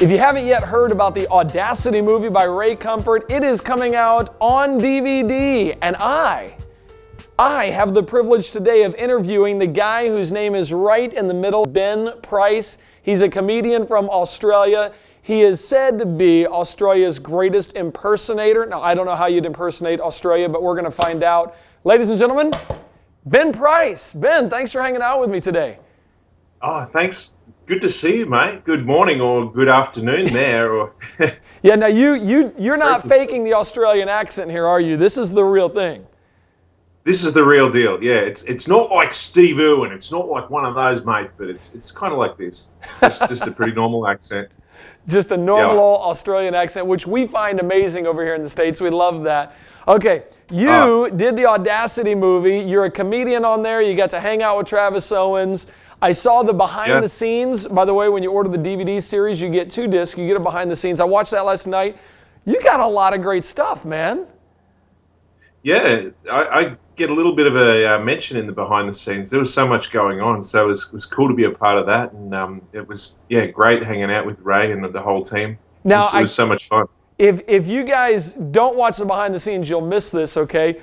If you haven't yet heard about the Audacity movie by Ray Comfort, it is coming out on DVD, and I have the privilege today of interviewing the guy whose name is right in the middle, Ben Price. He's a comedian from Australia. He is said to be Australia's greatest impersonator. Now, I don't know how you'd impersonate Australia, but we're going to find out. Ladies and gentlemen, Ben Price. Ben, thanks for hanging out with me today. Oh, thanks. Good to see you, mate. Good morning or good afternoon there. Or Yeah, now you're not faking the Australian accent here, are you? This is the real thing. This is the real deal. Yeah, it's not like Steve Irwin. It's not like one of those, mate. But it's kind of like this. Just a pretty normal accent. Just a normal old Australian accent, which we find amazing over here in the States. We love that. Okay, you did the Audacity movie. You're a comedian on there. You got to hang out with Travis Owens. I saw the behind the scenes. By the way, when you order the DVD series, you get 2 discs. You get a behind the scenes. I watched that last night. You got a lot of great stuff, man. Yeah, I get a little bit of a mention in the behind the scenes. There was so much going on, so it was cool to be a part of that. And it was, great hanging out with Ray and the whole team. Now, it was so much fun. If you guys don't watch the behind the scenes, you'll miss this, okay?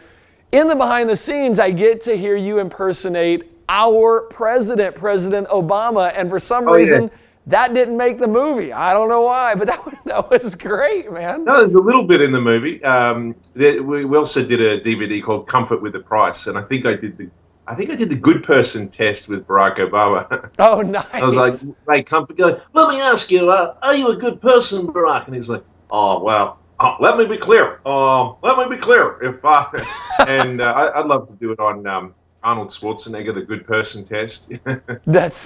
In the behind the scenes, I get to hear you impersonate our president, President Obama, and for some reason, that didn't make the movie. I don't know why, but that was great, man. No, there's a little bit in the movie. We also did a DVD called Comfort with the Price, and I think I did the good person test with Barack Obama. Oh, nice. I was like, Ray Comfort, going, let me ask you, are you a good person, Barack? And he's like, oh, well, let me be clear. If I'd love to do it on Arnold Schwarzenegger, the good person test.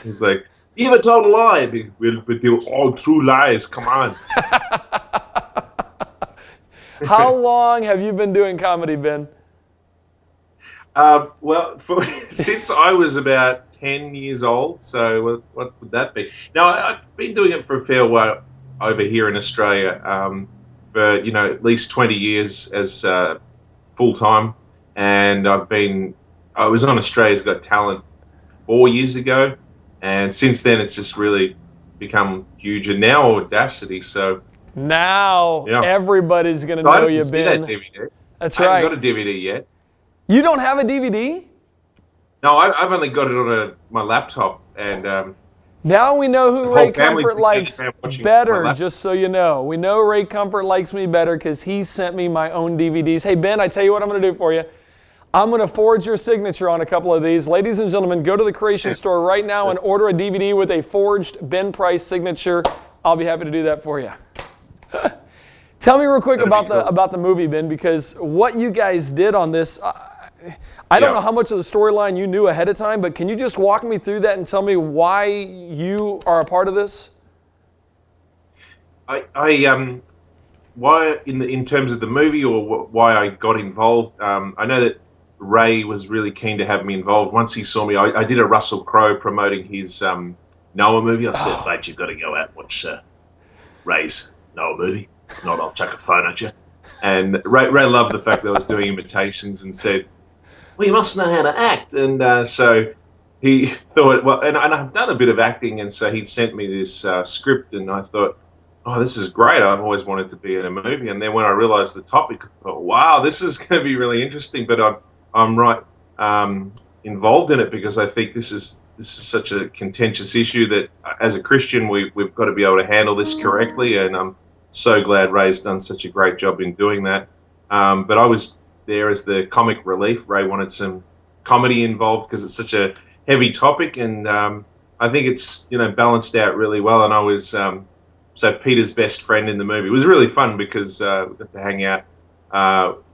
He's like, you ever told a lie? We'll do all true lies. Come on. How long have you been doing comedy, Ben? Well, since I was about 10 years old. So what would that be? Now, I've been doing it for a fair while over here in Australia, for at least 20 years as full time, and I was on Australia's Got Talent 4 years ago. And since then, it's just really become huge. And now Audacity, so... Now everybody's going to know you, Ben. That DVD. That's right. I haven't got a DVD yet. You don't have a DVD? No, I've only got it on my laptop. And now we know who Ray Comfort likes better, just so you know. We know Ray Comfort likes me better because he sent me my own DVDs. Hey, Ben, I tell you what I'm going to do for you. I'm going to forge your signature on a couple of these. Ladies and gentlemen, go to the Creation Store right now and order a DVD with a forged Ben Price signature. I'll be happy to do that for you. Tell me real quick about the movie, Ben, because what you guys did on this, I don't know how much of the storyline you knew ahead of time, but can you just walk me through that and tell me why you are a part of this? Why in terms of the movie or why I got involved? I know that Ray was really keen to have me involved. Once he saw me, I did a Russell Crowe promoting his Noah movie. I said, mate, you've got to go out and watch Ray's Noah movie. If not, I'll chuck a phone at you. And Ray loved the fact that I was doing imitations and said, well, you must know how to act. And so he thought, well, and I've done a bit of acting, and so he sent me this script, and I thought, oh, this is great. I've always wanted to be in a movie. And then when I realized the topic, I thought, wow, this is going to be really interesting. But I'm right involved in it because I think this is such a contentious issue that as a Christian, we've got to be able to handle this correctly. And I'm so glad Ray's done such a great job in doing that. But I was there as the comic relief. Ray wanted some comedy involved because it's such a heavy topic. And I think it's, balanced out really well. And I was so Peter's best friend in the movie. It was really fun because we got to hang out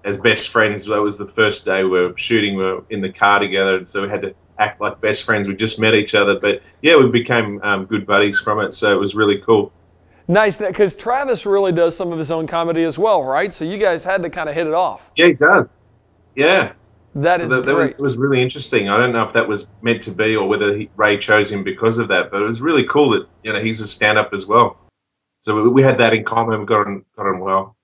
as best friends. That was the first day we were shooting. We were in the car together, and so we had to act like best friends. We just met each other, but we became good buddies from it, so it was really cool. Nice, because Travis really does some of his own comedy as well, right? So you guys had to kind of hit it off. Yeah, he does. Yeah. That great. It was really interesting. I don't know if that was meant to be or whether Ray chose him because of that, but it was really cool that, he's a stand-up as well. So we had that in common. We got on well.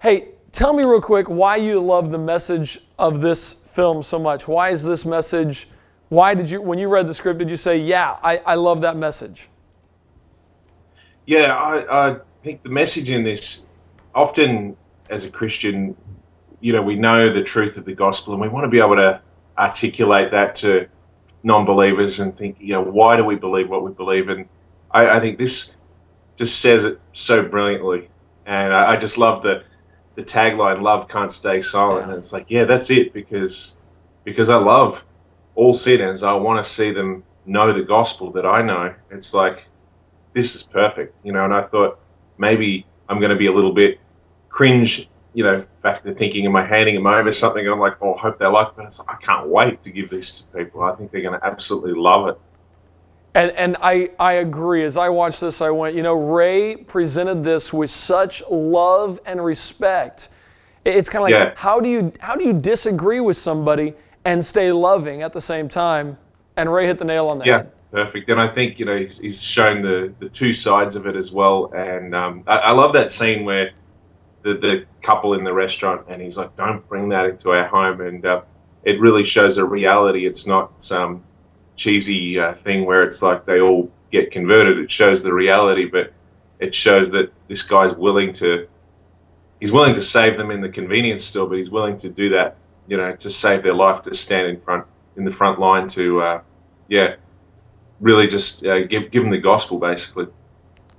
Hey, tell me real quick why you love the message of this film so much. Why is this message, when you read the script, did you say, yeah, I love that message? Yeah, I think the message in this, often as a Christian, we know the truth of the gospel and we want to be able to articulate that to non-believers and think, why do we believe what we believe? And I think this just says it so brilliantly. And I just love the tagline, "Love can't stay silent." And it's like, yeah, that's it, because I love all sinners. I want to see them know the gospel that I know. It's like, this is perfect, and I thought maybe I'm going to be a little bit cringe, factor thinking, am I handing them over something? And I'm like, I hope they like it. But I can't wait to give this to people. I think they're going to absolutely love it. And I agree. As I watched this, I went, Ray presented this with such love and respect. It's kind of like, how do you disagree with somebody and stay loving at the same time? And Ray hit the nail on the head. Perfect. And I think, he's shown the two sides of it as well. And I love that scene where the couple in the restaurant, and he's like, don't bring that into our home. And it really shows a reality. It's not some cheesy thing where it's like they all get converted. It shows the reality, but it shows that this guy's willing to save them in the convenience store, but he's willing to do that, to save their life, to stand in the front line to, really just give them the gospel, basically.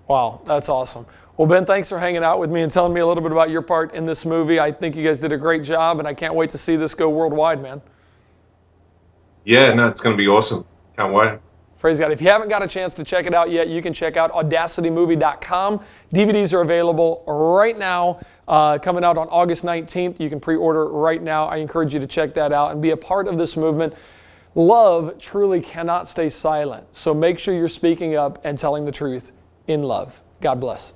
Wow, that's awesome. Well, Ben, thanks for hanging out with me and telling me a little bit about your part in this movie. I think you guys did a great job, and I can't wait to see this go worldwide, man. Yeah, no, it's going to be awesome. Can't wait. Praise God. If you haven't got a chance to check it out yet, you can check out audacitymovie.com. DVDs are available right now, coming out on August 19th. You can pre-order right now. I encourage you to check that out and be a part of this movement. Love truly cannot stay silent, so make sure you're speaking up and telling the truth in love. God bless.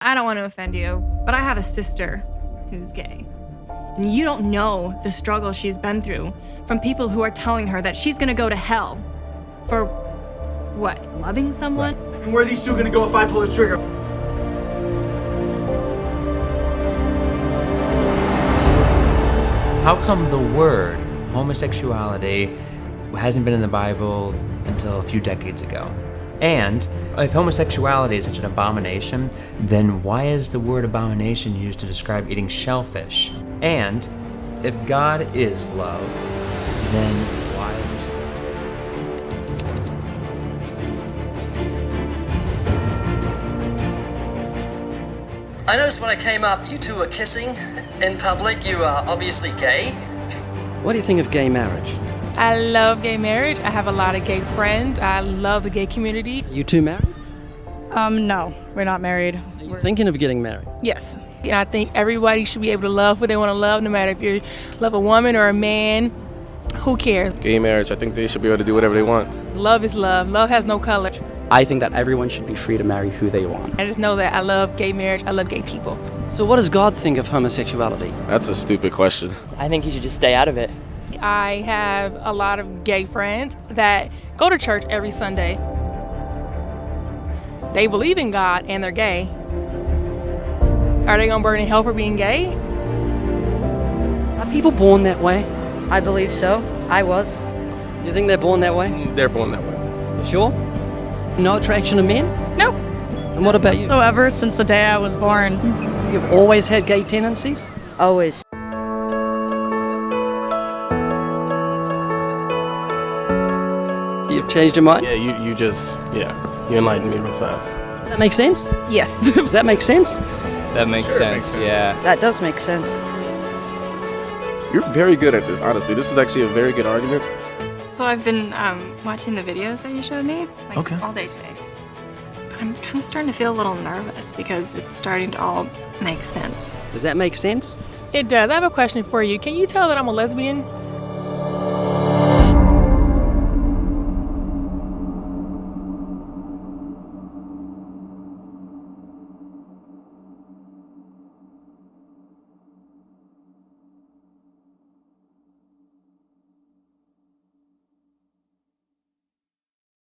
I don't want to offend you, but I have a sister who's gay. And you don't know the struggle she's been through from people who are telling her that she's gonna go to hell for, what, loving someone? And where are these two gonna go if I pull the trigger? How come the word homosexuality hasn't been in the Bible until a few decades ago? And if homosexuality is such an abomination, then why is the word abomination used to describe eating shellfish? And if God is love, then why is I noticed when I came up, you two were kissing in public. You are obviously gay. What do you think of gay marriage? I love gay marriage. I have a lot of gay friends. I love the gay community. You two married? No, we're not married. Are you thinking of getting married? Yes. And I think everybody should be able to love who they want to love, no matter if you love a woman or a man. Who cares? Gay marriage, I think they should be able to do whatever they want. Love is love. Love has no color. I think that everyone should be free to marry who they want. I just know that I love gay marriage. I love gay people. So what does God think of homosexuality? That's a stupid question. I think you should just stay out of it. I have a lot of gay friends that go to church every Sunday. They believe in God and they're gay. Are they gonna burn in hell for being gay? Are people born that way? I believe so. I was. Do you think they're born that way? They're born that way. Sure? No attraction to men? Nope. And what about you? So ever since the day I was born. You've always had gay tendencies? Always. You've changed your mind? Yeah, you enlightened me real fast. Does that make sense? Yes. Does that make sense? That makes sense, yeah. That does make sense. You're very good at this, honestly. This is actually a very good argument. So I've been watching the videos that you showed me all day today. But I'm kind of starting to feel a little nervous because it's starting to all make sense. Does that make sense? It does. I have a question for you. Can you tell that I'm a lesbian?